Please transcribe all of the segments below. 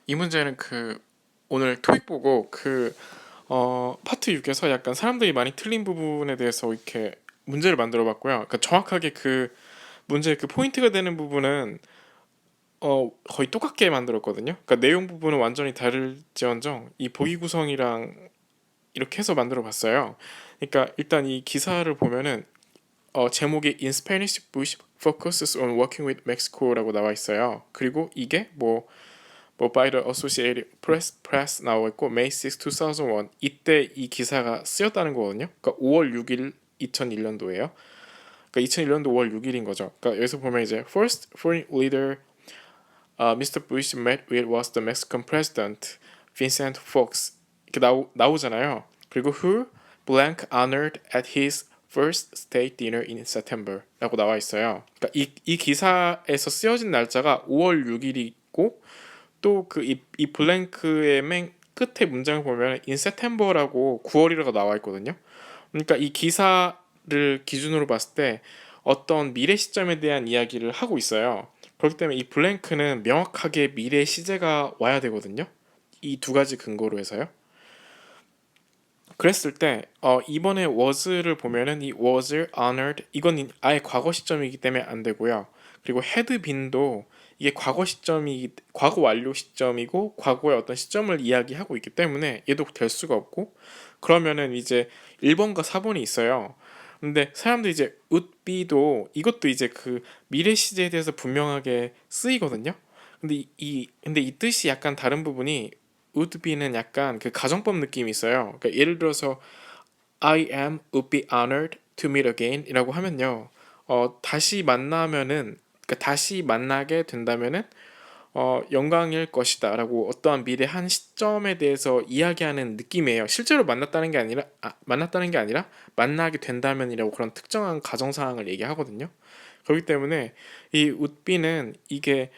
이 문제는 오늘 토익 보고 파트 6에서 약간 사람들이 많이 틀린 부분에 대해서 이렇게 문제를 만들어 봤고요. 그러니까 정확하게 문제의 포인트가 되는 부분은 거의 똑같게 만들었거든요. 그러니까 내용 부분은 완전히 다를지언정 이 보기 구성이랑 이렇게 해서 만들어 봤어요. 그러니까 일단 이 기사를 보면은 제목이 In Spanish Bush focuses on working with Mexico라고 나와 있어요. 그리고 이게 뭐 by the Associated Press 나와 있고 May 6, 2001 이때 이 기사가 쓰였다는 거거든요. 그러니까 5월 6일 2001년도예요. 그러니까 2001년도 5월 6일인 거죠. 그러니까 여기서 보면 이제 First foreign leader Mr. Bush met with was the Mexican president Vincent Fox 이렇게 나오잖아요. 그리고 who blank honored at his first state dinner in September라고 나와 있어요. 그러니까 이 기사에서 쓰여진 날짜가 5월 6일이고 또 이 블랭크의 맨 끝에 문장을 보면 in September라고 9월이라고 나와 있거든요. 그러니까 이 기사를 기준으로 봤을 때 어떤 미래 시점에 대한 이야기를 하고 있어요. 그렇기 때문에 이 블랭크는 명확하게 미래 시제가 와야 되거든요. 이 두 가지 근거로 해서요. 그랬을 때 이번에 was를 보면은 이 was honored 이건 아예 과거 시점이기 때문에 안 되고요. 그리고 had been도 이게 과거 완료 시점이고 과거의 어떤 시점을 이야기하고 있기 때문에 얘도 될 수가 없고 그러면은 이제 1번과 4번이 있어요. 근데 사람들이 이제 would be도 이것도 이제 미래 시제에 대해서 분명하게 쓰이거든요. 근데 이 뜻이 약간 다른 부분이 would be는 약간 가정법 느낌이 있어요. 그러니까 예를 들어서 would be honored to meet again 이라고 하면요. 다시 만나게 된다면은 영광일 것이다 라고 어떠한 미래 한 시점에 대해서 이야기하는 느낌이에요. 실제로 만났다는 게 아니라 만나게 된다면이라고 그런 특정한 가정사항을 얘기하거든요. 그렇기 때문에 이 would be는 이게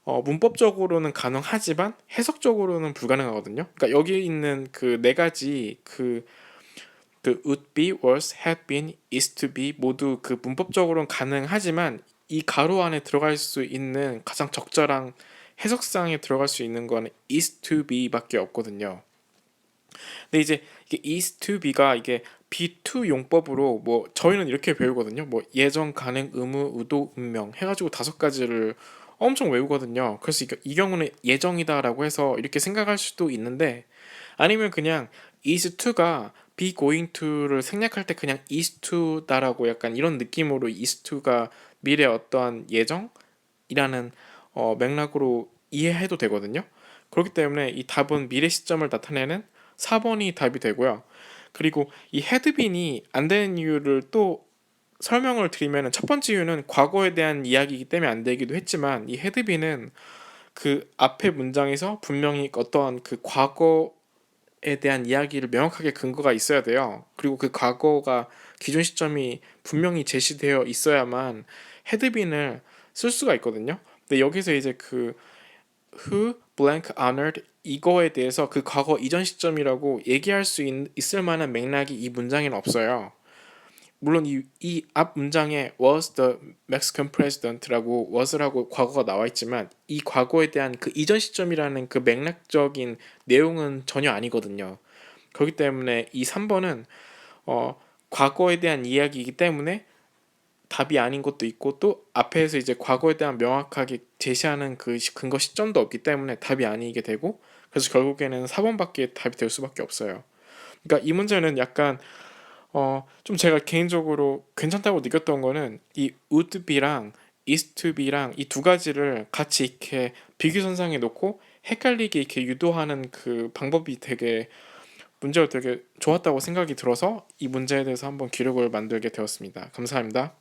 문법적으로는 가능하지만 해석적으로는 불가능하거든요. 그러니까 여기 있는 네 가지 would be, was, had been, is to be 모두 문법적으로는 가능하지만 이 가로 안에 들어갈 수 있는 가장 적절한 해석상에 들어갈 수 있는 거는 is to be밖에 없거든요. 근데 이제 이게 is to be가 이게 be to 용법으로 뭐 저희는 이렇게 배우거든요. 뭐 예정, 가능, 의무, 의도, 운명 해가지고 5가지를 엄청 외우거든요. 그래서 이 경우는 예정이다라고 해서 이렇게 생각할 수도 있는데 아니면 그냥 is to가 be going to를 생략할 때 그냥 is to다라고 약간 이런 느낌으로 is to가 미래 어떠한 예정이라는 맥락으로 이해해도 되거든요. 그렇기 때문에 이 답은 미래 시점을 나타내는 4번이 답이 되고요. 그리고 이 had been이 안 되는 이유를 또 설명을 드리면 첫 번째 이유는 과거에 대한 이야기이기 때문에 안 되기도 했지만 이 had been은 앞에 문장에서 분명히 어떠한 과거에 대한 이야기를 명확하게 근거가 있어야 돼요. 그리고 그 과거가 기존 시점이 분명히 제시되어 있어야만 had been을 쓸 수가 있거든요. 근데 여기서 이제 who blank honored 이거에 대해서 과거 이전 시점이라고 얘기할 수 있을 만한 맥락이 이 문장에는 없어요. 물론 이 앞 문장에 was the Mexican president라고 was라고 과거가 나와 있지만 이 과거에 대한 이전 시점이라는 맥락적인 내용은 전혀 아니거든요. 그렇기 때문에 이 3번은 과거에 대한 이야기이기 때문에 답이 아닌 것도 있고 또 앞에서 이제 과거에 대한 명확하게 제시하는 근거 시점도 없기 때문에 답이 아니게 되고 그래서 결국에는 4번밖에 답이 될 수밖에 없어요. 그러니까 이 문제는 약간 좀 제가 개인적으로 괜찮다고 느꼈던 거는 이 would be랑 is to be랑 이 두 가지를 같이 이렇게 비교선상에 놓고 헷갈리게 이렇게 유도하는 방법이 문제가 되게 좋았다고 생각이 들어서 이 문제에 대해서 한번 기록을 만들게 되었습니다. 감사합니다.